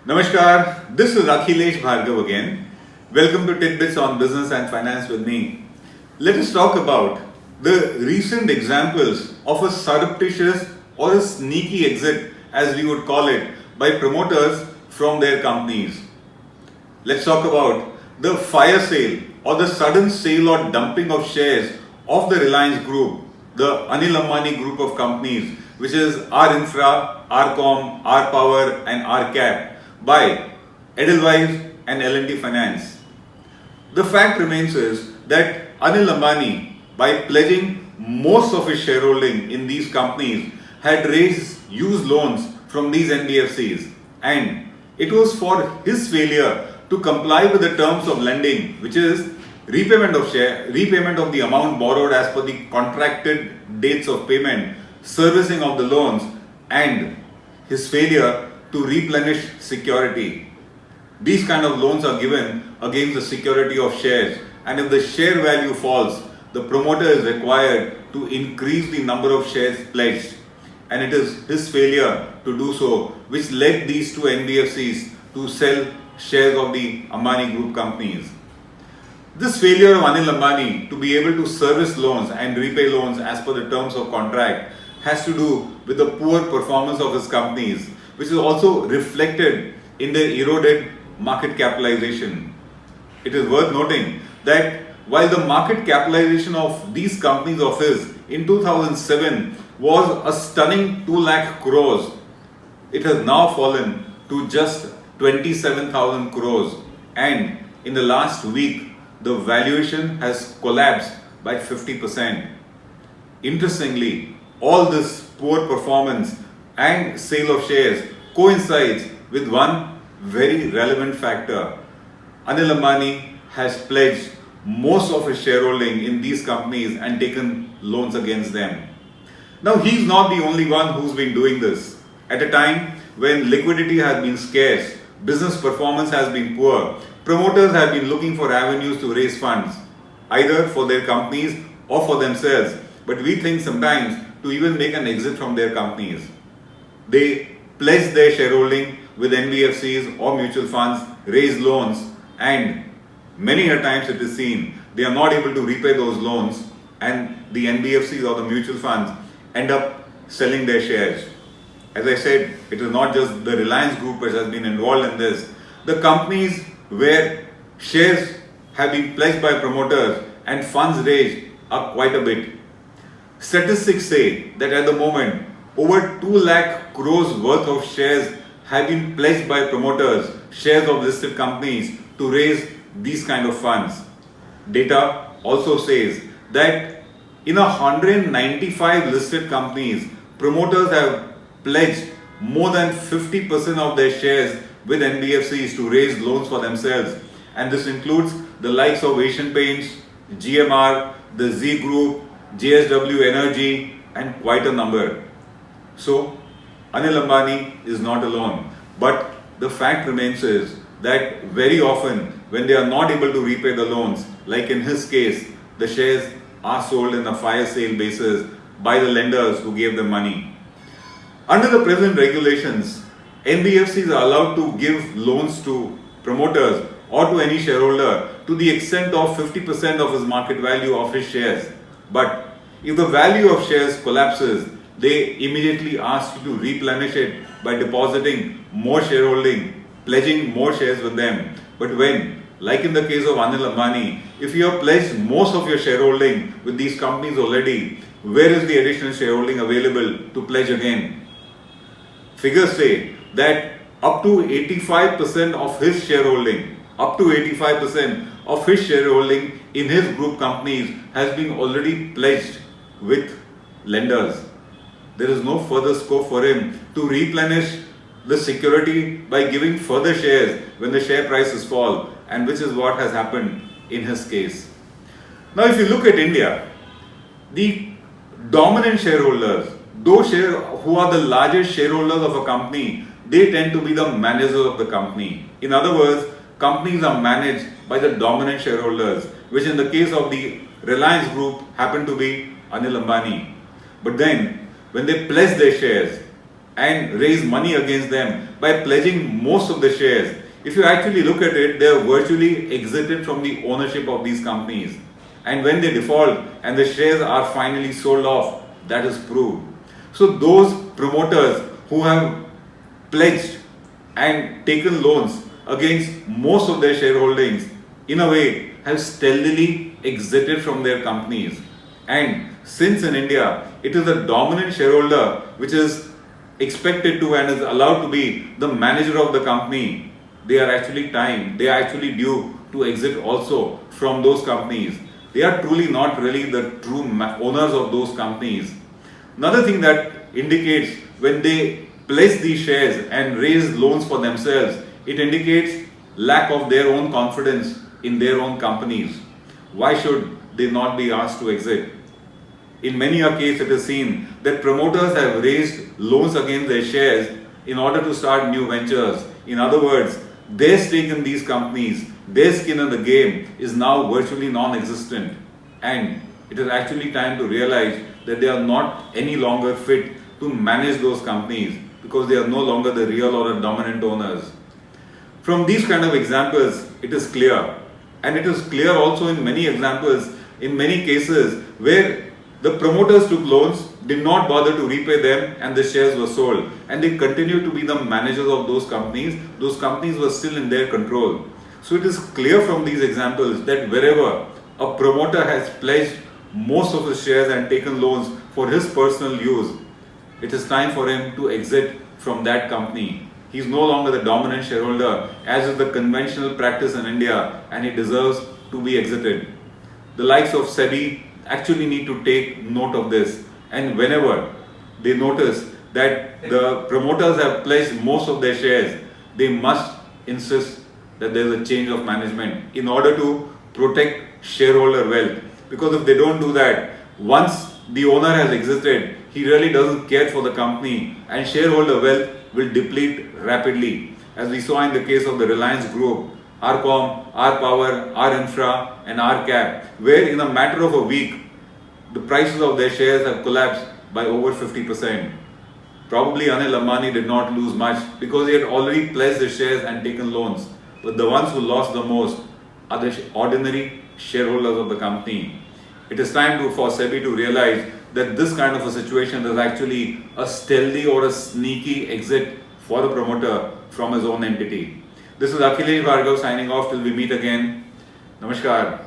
Namaskar, this is Akhilesh Bhargav again. Welcome to Tidbits on Business and Finance with me. Let us talk about the recent examples of a surreptitious or a sneaky exit, as we would call it, by promoters from their companies. Let's talk about the fire sale or the sudden sale or dumping of shares of the Reliance Group, the Anil Ambani Group of companies, which is R Infra, RCom, R Power and R Cap, by Edelweiss and L&T Finance. The fact remains is that Anil Ambani, by pledging most of his shareholding in these companies, had raised used loans from these NBFCs, and it was for his failure to comply with the terms of lending, which is repayment of the amount borrowed as per the contracted dates of payment, servicing of the loans, and his failure to replenish security. These kind of loans are given against the security of shares, and if the share value falls, the promoter is required to increase the number of shares pledged, and it is his failure to do so which led these two NBFCs to sell shares of the Ambani Group companies. This failure of Anil Ambani to be able to service loans and repay loans as per the terms of contract has to do with the poor performance of his companies, which is also reflected in their eroded market capitalization. It is worth noting that while the market capitalization of these companies of his in 2007 was a stunning 2 lakh crores, it has now fallen to just 27,000 crores, and in the last week the valuation has collapsed by 50%. Interestingly, all this poor performance and sale of shares coincides with one very relevant factor. Anil Ambani has pledged most of his shareholding in these companies and taken loans against them. Now, he's not the only one who's been doing this. At a time when liquidity has been scarce, business performance has been poor, promoters have been looking for avenues to raise funds, either for their companies or for themselves, but we think sometimes to even make an exit from their companies. They pledge their shareholding with NBFCs or mutual funds, raise loans, and many a times it is seen they are not able to repay those loans, and the NBFCs or the mutual funds end up selling their shares. As I said, it is not just the Reliance Group which has been involved in this. The companies where shares have been pledged by promoters and funds raised are quite a bit. Statistics say that at the moment, over 2 lakh crores worth of shares have been pledged by promoters, shares of listed companies, to raise these kind of funds. Data also says that in 195 listed companies, promoters have pledged more than 50% of their shares with NBFCs to raise loans for themselves, and this includes the likes of Asian Paints, GMR, the Z Group, JSW Energy, and quite a number. So, Anil Ambani is not alone, but the fact remains is that very often when they are not able to repay the loans, like in his case, the shares are sold in a fire sale basis by the lenders who gave them money. Under the present regulations, NBFCs are allowed to give loans to promoters or to any shareholder to the extent of 50% of his market value of his shares. But if the value of shares collapses, they immediately ask you to replenish it by depositing more shareholding, pledging more shares with them. But when, like in the case of Anil Ambani, if you have pledged most of your shareholding with these companies already, where is the additional shareholding available to pledge again? Figures say that up to 85% of his shareholding, in his group companies has been already pledged with lenders. There is no further scope for him to replenish the security by giving further shares when the share prices fall, and which is what has happened in his case. Now, if you look at India, the dominant shareholders, those who are the largest shareholders of a company, they tend to be the managers of the company. In other words, companies are managed by the dominant shareholders, which in the case of the Reliance Group happen to be Anil Ambani. But then, when they pledge their shares, and raise money against them by pledging most of the shares. If you actually look at it, they have virtually exited from the ownership of these companies. And when they default and the shares are finally sold off, that is proved. So those promoters who have pledged and taken loans against most of their shareholdings, in a way, have stealthily exited from their companies. And since in India, it is the dominant shareholder which is expected to and is allowed to be the manager of the company, they are actually due to exit also from those companies. They are truly not really the true owners of those companies. Another thing that indicates when they pledge these shares and raise loans for themselves, it indicates lack of their own confidence in their own companies. Why should they not be asked to exit? In many a case, it is seen that promoters have raised loans against their shares in order to start new ventures. In other words, their stake in these companies, their skin in the game is now virtually non-existent, and it is actually time to realize that they are not any longer fit to manage those companies because they are no longer the real or the dominant owners. From these kind of examples, it is clear, and it is clear also in many examples, in many cases where the promoters took loans, did not bother to repay them, and the shares were sold, and they continued to be the managers of those companies. Those companies were still in their control. So it is clear from these examples that wherever a promoter has pledged most of his shares and taken loans for his personal use, it is time for him to exit from that company. He is no longer the dominant shareholder, as is the conventional practice in India, and he deserves to be exited. The likes of SEBI actually need to take note of this, and whenever they notice that the promoters have pledged most of their shares, they must insist that there is a change of management in order to protect shareholder wealth. Because if they don't do that, once the owner has exited, he really doesn't care for the company, and shareholder wealth will deplete rapidly, as we saw in the case of the Reliance Group, RCom, R Power, R Infra and R Cap, where in a matter of a week, the prices of their shares have collapsed by over 50%. Probably Anil Ambani did not lose much because he had already pledged his shares and taken loans. But the ones who lost the most are the ordinary shareholders of the company. It is time for SEBI to realize that this kind of a situation is actually a stealthy or a sneaky exit for the promoter from his own entity. This is Akhilesh Bhargav signing off till we meet again. Namaskar.